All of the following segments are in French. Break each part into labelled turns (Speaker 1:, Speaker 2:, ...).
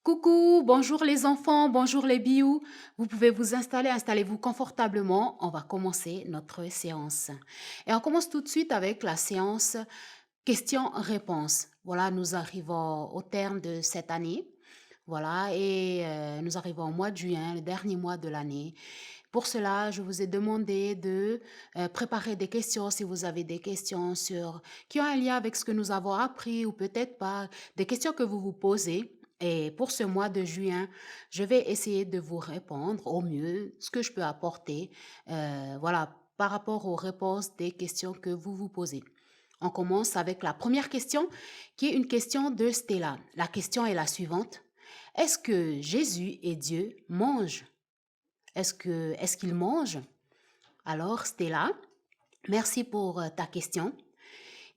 Speaker 1: Coucou, bonjour les enfants, bonjour les bious. Vous pouvez vous installer, installez-vous confortablement. On va commencer notre séance. Et on commence tout de suite avec la séance questions-réponses. Voilà, nous arrivons au terme de cette année. Voilà, et nous arrivons au mois de juin, le dernier mois de l'année. Pour cela, je vous ai demandé de préparer des questions si vous avez des questions qui ont un lien avec ce que nous avons appris ou peut-être pas, des questions que vous vous posez. Et pour ce mois de juin, je vais essayer de vous répondre au mieux ce que je peux apporter, voilà, par rapport aux réponses des questions que vous vous posez. On commence avec la première question, qui est une question de Stella. La question est la suivante. Est-ce que Jésus et Dieu mangent? Est-ce qu'il mange? Alors, Stella, merci pour ta question.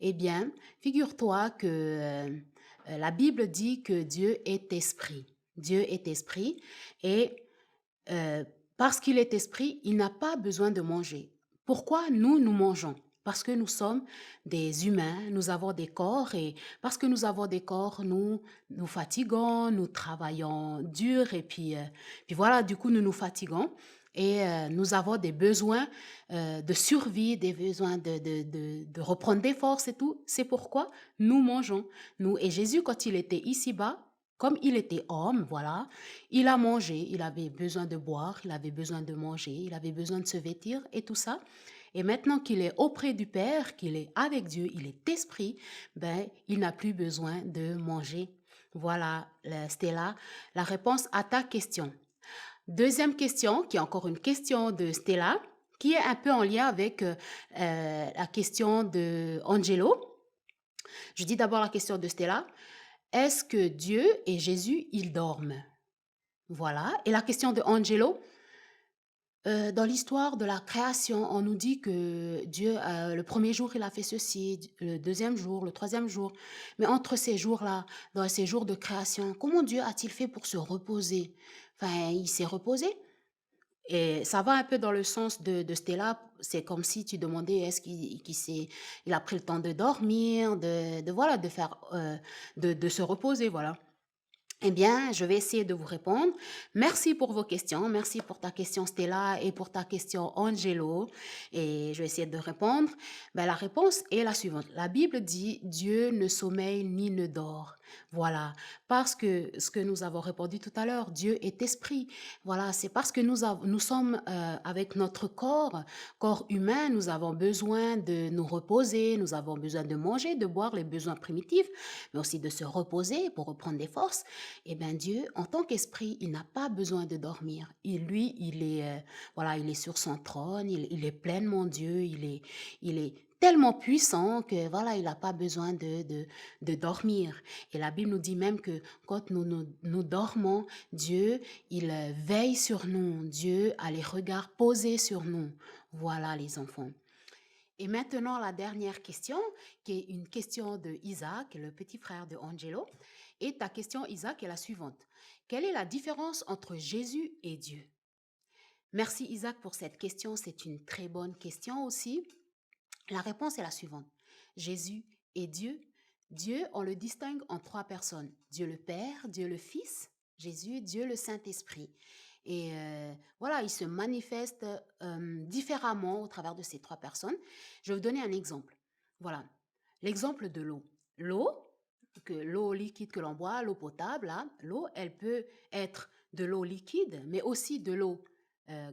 Speaker 1: Eh bien, figure-toi que la Bible dit que Dieu est esprit. Dieu est esprit et euh, parce qu'il est esprit, il n'a pas besoin de manger. Pourquoi nous mangeons? Parce que nous sommes des humains, nous avons des corps et parce que nous avons des corps, nous fatiguons, nous travaillons dur et puis voilà, du coup, nous nous fatiguons et nous avons des besoins de survie, des besoins de reprendre des forces et tout. C'est pourquoi nous mangeons. Nous, et Jésus, quand il était ici-bas, comme il était homme, voilà, il a mangé, il avait besoin de boire, il avait besoin de manger, il avait besoin de se vêtir et tout ça. Et maintenant qu'il est auprès du Père, qu'il est avec Dieu, il est esprit, ben, il n'a plus besoin de manger. Voilà, c'était là la réponse à ta question. Deuxième question, qui est encore une question de Stella, qui est un peu en lien avec la question de Angelo. Je dis d'abord la question de Stella. Est-ce que Dieu et Jésus, ils dorment? Voilà. Et la question de Angelo, dans l'histoire de la création, on nous dit que Dieu, le premier jour, il a fait ceci, le deuxième jour, le troisième jour. Mais entre ces jours-là, dans ces jours de création, comment Dieu a-t-il fait pour se reposer? Enfin, il s'est reposé. Et ça va un peu dans le sens de Stella. C'est comme si tu demandais est-ce il a pris le temps de dormir, voilà, de faire, de se reposer, voilà. Eh bien, je vais essayer de vous répondre. Merci pour vos questions. Merci pour ta question Stella et pour ta question Angelo. Et je vais essayer de répondre. Ben, la réponse est la suivante. La Bible dit Dieu ne sommeille ni ne dort. Voilà. Parce que ce que nous avons répondu tout à l'heure, Dieu est esprit. Voilà. C'est parce que nous sommes avec notre corps humain, nous avons besoin de nous reposer, nous avons besoin de manger, de boire les besoins primitifs, mais aussi de se reposer pour reprendre des forces. Eh bien, Dieu, en tant qu'esprit, il n'a pas besoin de dormir. Lui, voilà, il est sur son trône, il est pleinement Dieu, il est tellement puissant que voilà, il n'a pas besoin de dormir. Et la Bible nous dit même que quand nous dormons, Dieu, il veille sur nous. Dieu a les regards posés sur nous. Voilà les enfants. Et maintenant, la dernière question, qui est une question de Isaac, le petit frère de Angelo. Et ta question, Isaac, est la suivante. Quelle est la différence entre Jésus et Dieu? Merci Isaac pour cette question. C'est une très bonne question aussi. La réponse est la suivante. Jésus et Dieu. Dieu, on le distingue en trois personnes. Dieu le Père, Dieu le Fils, Jésus, Dieu le Saint-Esprit. Et voilà, il se manifeste différemment au travers de ces trois personnes. Je vais vous donner un exemple. Voilà, l'exemple de l'eau. L'eau liquide que l'on boit, l'eau potable, là, l'eau, elle peut être de l'eau liquide, mais aussi de l'eau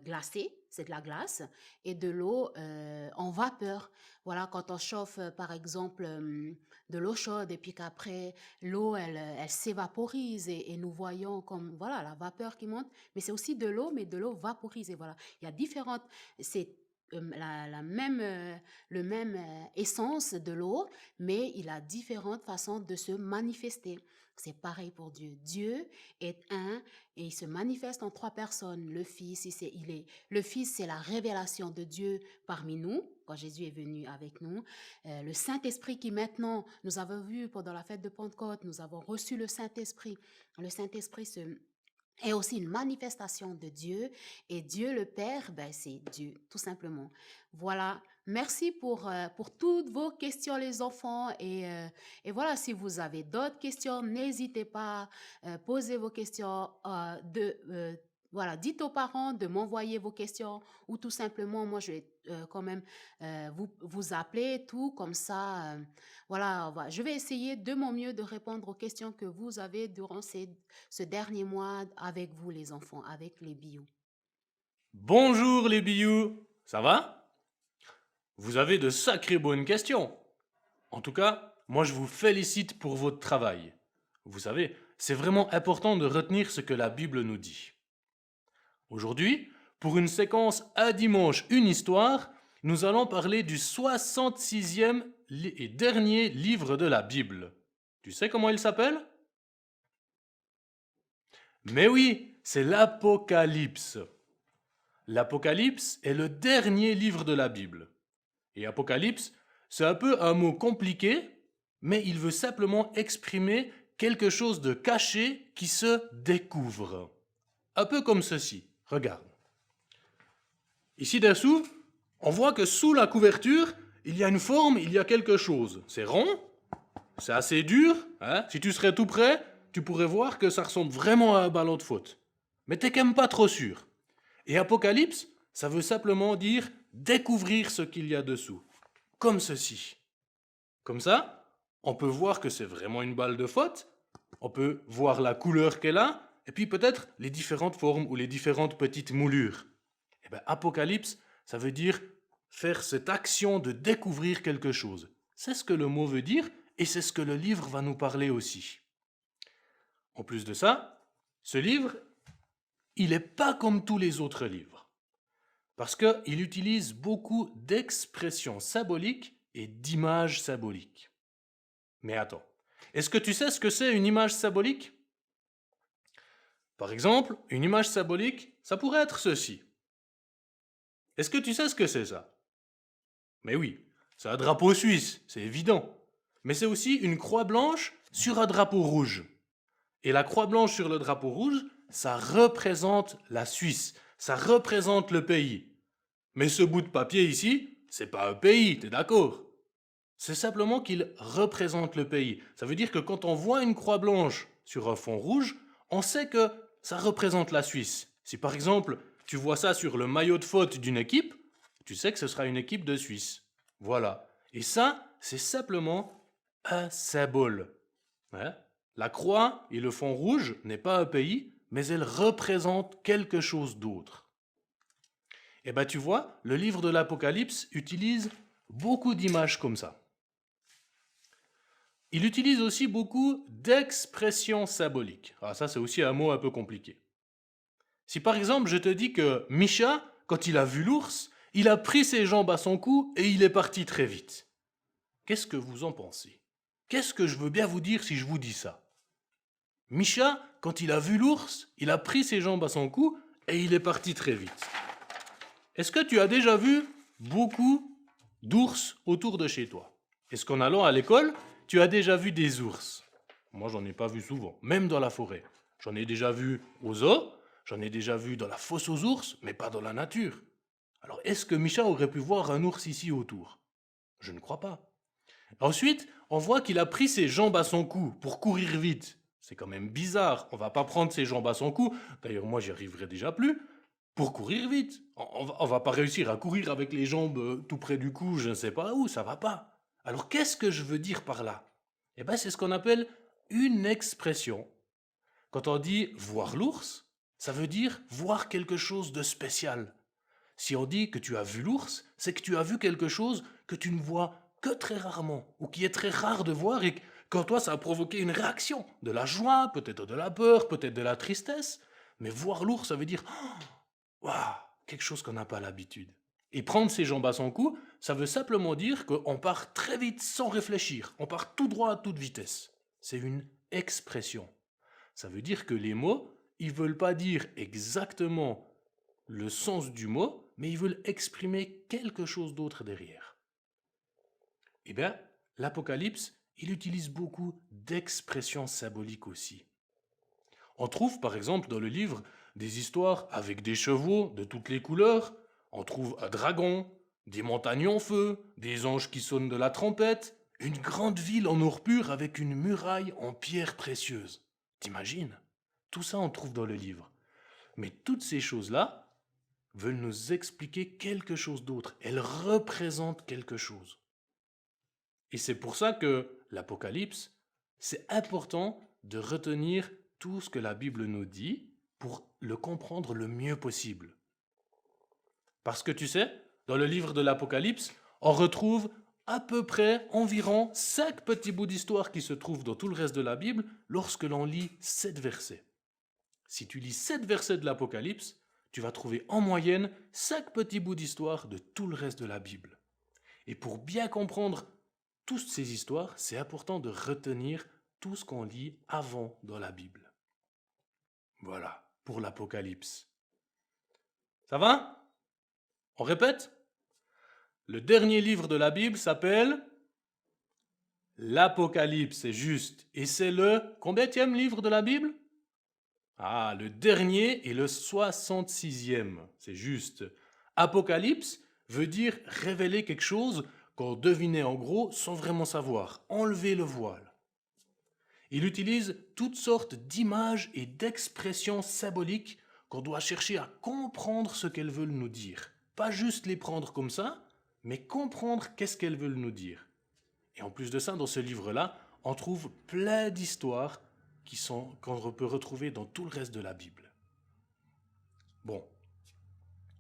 Speaker 1: glacée, c'est de la glace, et de l'eau en vapeur. Voilà, quand on chauffe, par exemple, de l'eau chaude et puis qu'après, l'eau, elle s'évaporise et nous voyons comme, voilà, la vapeur qui monte. Mais c'est aussi de l'eau, mais de l'eau vaporisée. Voilà, il y a différentes, c'est la même, le même essence de l'eau, mais il a différentes façons de se manifester. C'est pareil pour Dieu. Dieu est un et il se manifeste en trois personnes. Le Fils, le Fils, c'est la révélation de Dieu parmi nous, quand Jésus est venu avec nous. Le Saint-Esprit qui maintenant, nous avons vu pendant la fête de Pentecôte, nous avons reçu le Saint-Esprit. Le Saint-Esprit est aussi une manifestation de Dieu. Et Dieu le Père, ben, c'est Dieu, tout simplement. Voilà Merci pour toutes vos questions, les enfants. Et voilà, si vous avez d'autres questions, n'hésitez pas, posez vos questions. Voilà, dites aux parents de m'envoyer vos questions ou tout simplement, moi, je vais quand même vous appeler, tout comme ça. Voilà, je vais essayer de mon mieux de répondre aux questions que vous avez durant ce dernier mois avec vous, les enfants, avec les bio.
Speaker 2: Bonjour les bious, ça va? Vous avez de sacrées bonnes questions. En tout cas, moi je vous félicite pour votre travail. Vous savez, c'est vraiment important de retenir ce que la Bible nous dit. Aujourd'hui, pour une séquence à dimanche, une histoire, nous allons parler du 66e et dernier livre de la Bible. Tu sais comment il s'appelle? Mais oui, c'est l'Apocalypse. L'Apocalypse est le dernier livre de la Bible. Et Apocalypse, c'est un peu un mot compliqué, mais il veut simplement exprimer quelque chose de caché qui se découvre. Un peu comme ceci. Regarde. Ici dessous, on voit que sous la couverture, il y a une forme, il y a quelque chose. C'est rond, c'est assez dur. Hein. Si tu serais tout près, tu pourrais voir que ça ressemble vraiment à un ballon de foot. Mais t'es quand même pas trop sûr. Et Apocalypse, ça veut simplement dire découvrir ce qu'il y a dessous. Comme ceci. Comme ça, on peut voir que c'est vraiment une balle de foot, on peut voir la couleur qu'elle a, et puis peut-être les différentes formes ou les différentes petites moulures. Et bien, Apocalypse, ça veut dire faire cette action de découvrir quelque chose. C'est ce que le mot veut dire, et c'est ce que le livre va nous parler aussi. En plus de ça, ce livre, il n'est pas comme tous les autres livres, parce qu'il utilise beaucoup d'expressions symboliques et d'images symboliques. Mais attends, est-ce que tu sais ce que c'est une image symbolique? Par exemple, une image symbolique, ça pourrait être ceci. Est-ce que tu sais ce que c'est ça? Mais oui, c'est un drapeau suisse, c'est évident. Mais c'est aussi une croix blanche sur un drapeau rouge. Et la croix blanche sur le drapeau rouge, ça représente la Suisse, ça représente le pays. Mais ce bout de papier ici, c'est pas un pays, t'es d'accord? C'est simplement qu'il représente le pays. Ça veut dire que quand on voit une croix blanche sur un fond rouge, on sait que ça représente la Suisse. Si par exemple tu vois ça sur le maillot de foot d'une équipe, tu sais que ce sera une équipe de Suisse. Voilà. Et ça, c'est simplement un symbole. Hein. La croix et le fond rouge n'est pas un pays, mais elle représente quelque chose d'autre. Et bien tu vois, le livre de l'Apocalypse utilise beaucoup d'images comme ça. Il utilise aussi beaucoup d'expressions symboliques. Ah, ça, c'est aussi un mot un peu compliqué. Si par exemple je te dis que Misha, quand il a vu l'ours, il a pris ses jambes à son cou et il est parti très vite. Qu'est-ce que vous en pensez? Qu'est-ce que je veux bien vous dire si je vous dis ça? Misha, quand il a vu l'ours, il a pris ses jambes à son cou et il est parti très vite. Est-ce que tu as déjà vu beaucoup d'ours autour de chez toi? Est-ce qu'en allant à l'école, tu as déjà vu des ours? Moi, j'en ai pas vu souvent, même dans la forêt. J'en ai déjà vu aux zoo, j'en ai déjà vu dans la fosse aux ours, mais pas dans la nature. Alors, est-ce que Micha aurait pu voir un ours ici autour? Je ne crois pas. Ensuite, on voit qu'il a pris ses jambes à son cou pour courir vite. C'est quand même bizarre, on va pas prendre ses jambes à son cou, d'ailleurs moi j'y arriverai déjà plus, pour courir vite. On va pas réussir à courir avec les jambes tout près du cou, je ne sais pas où, ça va pas. Alors qu'est-ce que je veux dire par là? Eh bien c'est ce qu'on appelle une expression. Quand on dit voir l'ours, ça veut dire voir quelque chose de spécial. Si on dit que tu as vu l'ours, c'est que tu as vu quelque chose que tu ne vois que très rarement, ou qui est très rare de voir, et qu'en toi ça a provoqué une réaction, de la joie, peut-être de la peur, peut-être de la tristesse. Mais voir l'ours, ça veut dire waouh, quelque chose qu'on n'a pas l'habitude. Et prendre ses jambes à son cou, ça veut simplement dire qu'on part très vite sans réfléchir, on part tout droit à toute vitesse. C'est une expression. Ça veut dire que les mots, ils veulent pas dire exactement le sens du mot, mais ils veulent exprimer quelque chose d'autre derrière. Eh bien, l'Apocalypse, il utilise beaucoup d'expressions symboliques aussi. On trouve par exemple dans le livre des histoires avec des chevaux de toutes les couleurs, on trouve un dragon, des montagnes en feu, des anges qui sonnent de la trompette, une grande ville en or pur avec une muraille en pierre précieuse. T'imagines? Tout ça on trouve dans le livre. Mais toutes ces choses-là veulent nous expliquer quelque chose d'autre. Elles représentent quelque chose. Et c'est pour ça que l'Apocalypse, c'est important de retenir tout ce que la Bible nous dit pour le comprendre le mieux possible. Parce que tu sais, dans le livre de l'Apocalypse, on retrouve à peu près environ 5 petits bouts d'histoire qui se trouvent dans tout le reste de la Bible lorsque l'on lit 7 versets. Si tu lis 7 versets de l'Apocalypse, tu vas trouver en moyenne 5 petits bouts d'histoire de tout le reste de la Bible. Et pour bien comprendre toutes ces histoires, c'est important de retenir tout ce qu'on lit avant dans la Bible. Voilà, pour l'Apocalypse. Ça va? On répète? Le dernier livre de la Bible s'appelle l'Apocalypse, c'est juste. Et c'est le combienième livre de la Bible? Ah, le dernier et le 66e, c'est juste. Apocalypse veut dire révéler quelque chose qu'on devinait en gros sans vraiment savoir, enlever le voile. Il utilise toutes sortes d'images et d'expressions symboliques qu'on doit chercher à comprendre ce qu'elles veulent nous dire. Pas juste les prendre comme ça, mais comprendre qu'est-ce qu'elles veulent nous dire. Et en plus de ça, dans ce livre-là, on trouve plein d'histoires qu'on peut retrouver dans tout le reste de la Bible. Bon.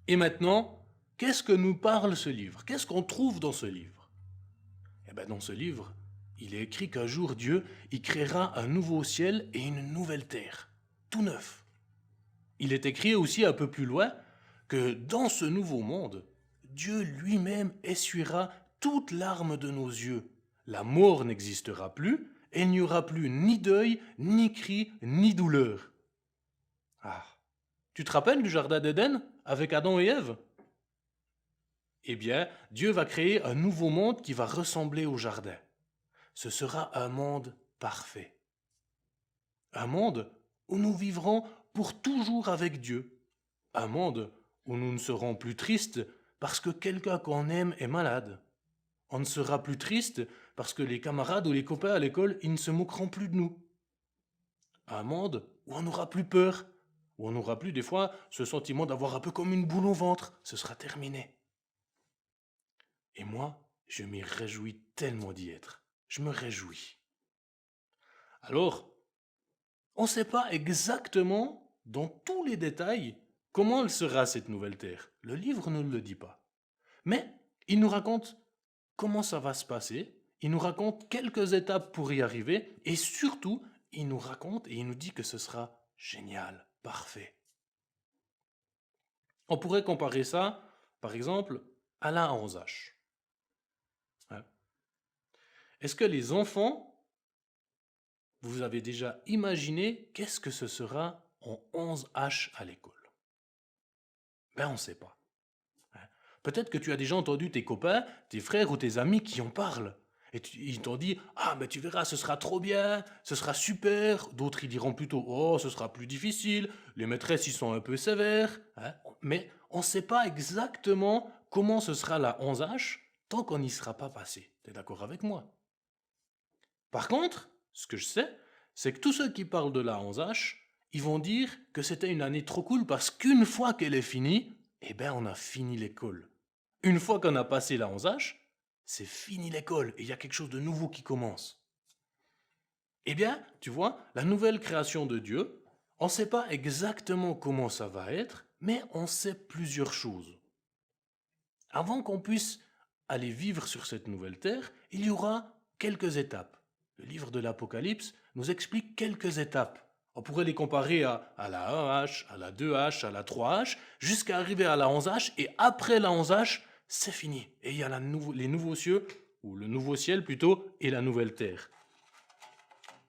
Speaker 2: Et maintenant, qu'est-ce que nous parle ce livre? Qu'est-ce qu'on trouve dans ce livre? Eh bien, dans ce livre, il est écrit qu'un jour, Dieu, il créera un nouveau ciel et une nouvelle terre, tout neuf. Il est écrit aussi un peu plus loin que dans ce nouveau monde, Dieu lui-même essuiera toute larme de nos yeux. La mort n'existera plus, et il n'y aura plus ni deuil, ni cri, ni douleur. Ah, tu te rappelles du jardin d'Éden avec Adam et Ève? Eh bien, Dieu va créer un nouveau monde qui va ressembler au jardin. Ce sera un monde parfait. Un monde où nous vivrons pour toujours avec Dieu. Un monde où nous ne serons plus tristes parce que quelqu'un qu'on aime est malade. On ne sera plus triste parce que les camarades ou les copains à l'école, ils ne se moqueront plus de nous. Un monde où on n'aura plus peur, où on n'aura plus des fois ce sentiment d'avoir un peu comme une boule au ventre. Ce sera terminé. Et moi, je m'y réjouis tellement d'y être. Je me réjouis. Alors, on ne sait pas exactement, dans tous les détails, comment elle sera cette nouvelle terre. Le livre ne le dit pas. Mais il nous raconte comment ça va se passer, il nous raconte quelques étapes pour y arriver, et surtout, il nous raconte et il nous dit que ce sera génial, parfait. On pourrait comparer ça, par exemple, à la 11H. Est-ce que les enfants, vous avez déjà imaginé qu'est-ce que ce sera en 11H à l'école? Ben, on ne sait pas. Peut-être que tu as déjà entendu tes copains, tes frères ou tes amis qui en parlent. Et ils t'ont dit, ah, mais tu verras, ce sera trop bien, ce sera super. D'autres, ils diront plutôt, oh, ce sera plus difficile, les maîtresses, ils sont un peu sévères. Mais on ne sait pas exactement comment ce sera la 11H tant qu'on n'y sera pas passé. Tu es d'accord avec moi? Par contre, ce que je sais, c'est que tous ceux qui parlent de la 11H, ils vont dire que c'était une année trop cool parce qu'une fois qu'elle est finie, eh ben on a fini l'école. Une fois qu'on a passé la 11H, c'est fini l'école et il y a quelque chose de nouveau qui commence. Eh bien, tu vois, la nouvelle création de Dieu, on ne sait pas exactement comment ça va être, mais on sait plusieurs choses. Avant qu'on puisse aller vivre sur cette nouvelle terre, il y aura quelques étapes. Le livre de l'Apocalypse nous explique quelques étapes. On pourrait les comparer à la 1H, à la 2H, à la 3H, jusqu'à arriver à la 11H, et après la 11H, c'est fini. Et il y a les nouveaux cieux, ou le nouveau ciel plutôt, et la nouvelle terre.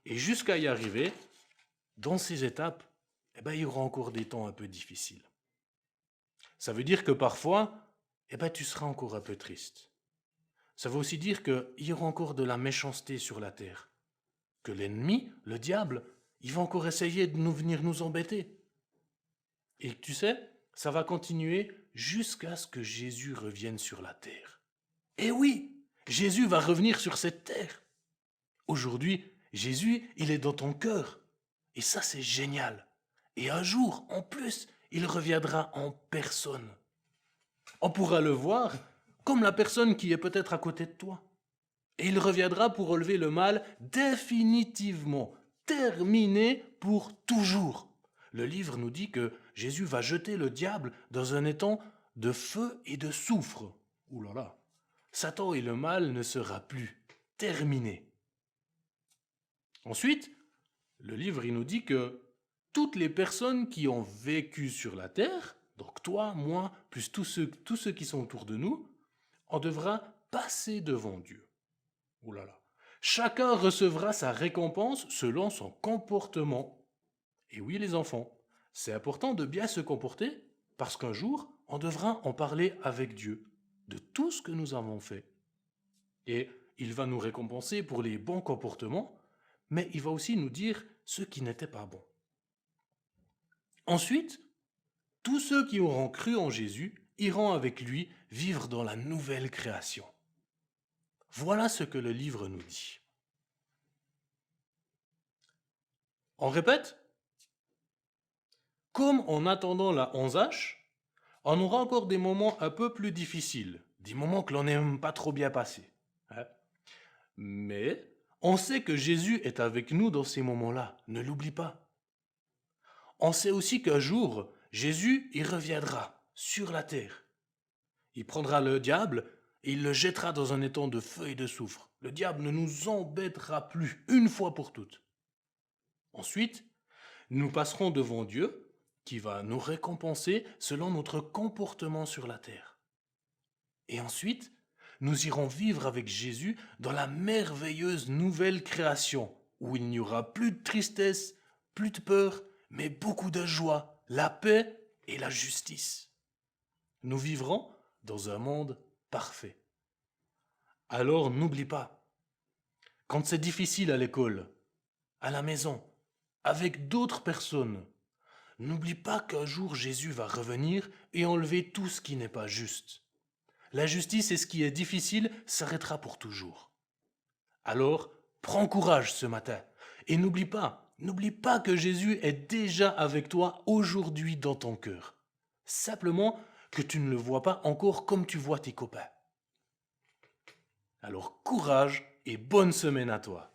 Speaker 2: Et jusqu'à y arriver, dans ces étapes, eh ben, il y aura encore des temps un peu difficiles. Ça veut dire que parfois, eh ben, tu seras encore un peu triste. Ça veut aussi dire qu'il y aura encore de la méchanceté sur la terre. Que l'ennemi, le diable, il va encore essayer de venir nous embêter. Et tu sais, ça va continuer jusqu'à ce que Jésus revienne sur la terre. Et oui, Jésus va revenir sur cette terre. Aujourd'hui, Jésus, il est dans ton cœur. Et ça, c'est génial. Et un jour, en plus, il reviendra en personne. On pourra le voir comme la personne qui est peut-être à côté de toi. Et il reviendra pour relever le mal définitivement, terminé pour toujours. Le livre nous dit que Jésus va jeter le diable dans un étang de feu et de soufre. Ouh là là, Satan et le mal ne sera plus terminé. Ensuite, le livre il nous dit que toutes les personnes qui ont vécu sur la terre, donc toi, moi, plus tous ceux qui sont autour de nous, on devra passer devant Dieu. Ouh là là. Chacun recevra sa récompense selon son comportement. Et oui, les enfants, c'est important de bien se comporter parce qu'un jour, on devra en parler avec Dieu de tout ce que nous avons fait. Et il va nous récompenser pour les bons comportements, mais il va aussi nous dire ce qui n'était pas bon. Ensuite, tous ceux qui auront cru en Jésus iront avec lui vivre dans la nouvelle création. Voilà ce que le livre nous dit. On répète? Comme en attendant la 11H, on aura encore des moments un peu plus difficiles, des moments que l'on n'aime pas trop bien passer. Mais on sait que Jésus est avec nous dans ces moments-là, ne l'oublie pas. On sait aussi qu'un jour, Jésus y reviendra sur la terre. Il prendra le diable et il le jettera dans un étang de feu et de soufre. Le diable ne nous embêtera plus une fois pour toutes. Ensuite, nous passerons devant Dieu qui va nous récompenser selon notre comportement sur la terre. Et ensuite, nous irons vivre avec Jésus dans la merveilleuse nouvelle création où il n'y aura plus de tristesse, plus de peur, mais beaucoup de joie, la paix et la justice. Nous vivrons dans un monde parfait. Alors n'oublie pas, quand c'est difficile à l'école, à la maison, avec d'autres personnes, n'oublie pas qu'un jour Jésus va revenir et enlever tout ce qui n'est pas juste. La justice et ce qui est difficile s'arrêtera pour toujours. Alors, prends courage ce matin et n'oublie pas que Jésus est déjà avec toi aujourd'hui dans ton cœur. Simplement que tu ne le vois pas encore comme tu vois tes copains. Alors courage et bonne semaine à toi.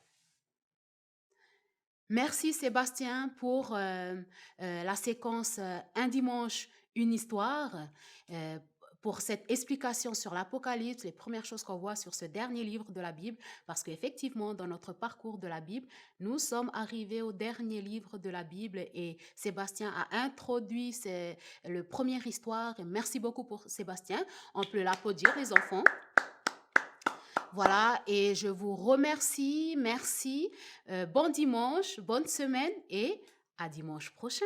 Speaker 1: Merci Sébastien pour la séquence Un dimanche, une histoire, pour cette explication sur l'Apocalypse, les premières choses qu'on voit sur ce dernier livre de la Bible, parce qu'effectivement, dans notre parcours de la Bible, nous sommes arrivés au dernier livre de la Bible et Sébastien a introduit le première histoire. Et merci beaucoup pour Sébastien. On peut l'applaudir, les enfants. Voilà, et je vous remercie. Merci. Bon dimanche, bonne semaine et à dimanche prochain.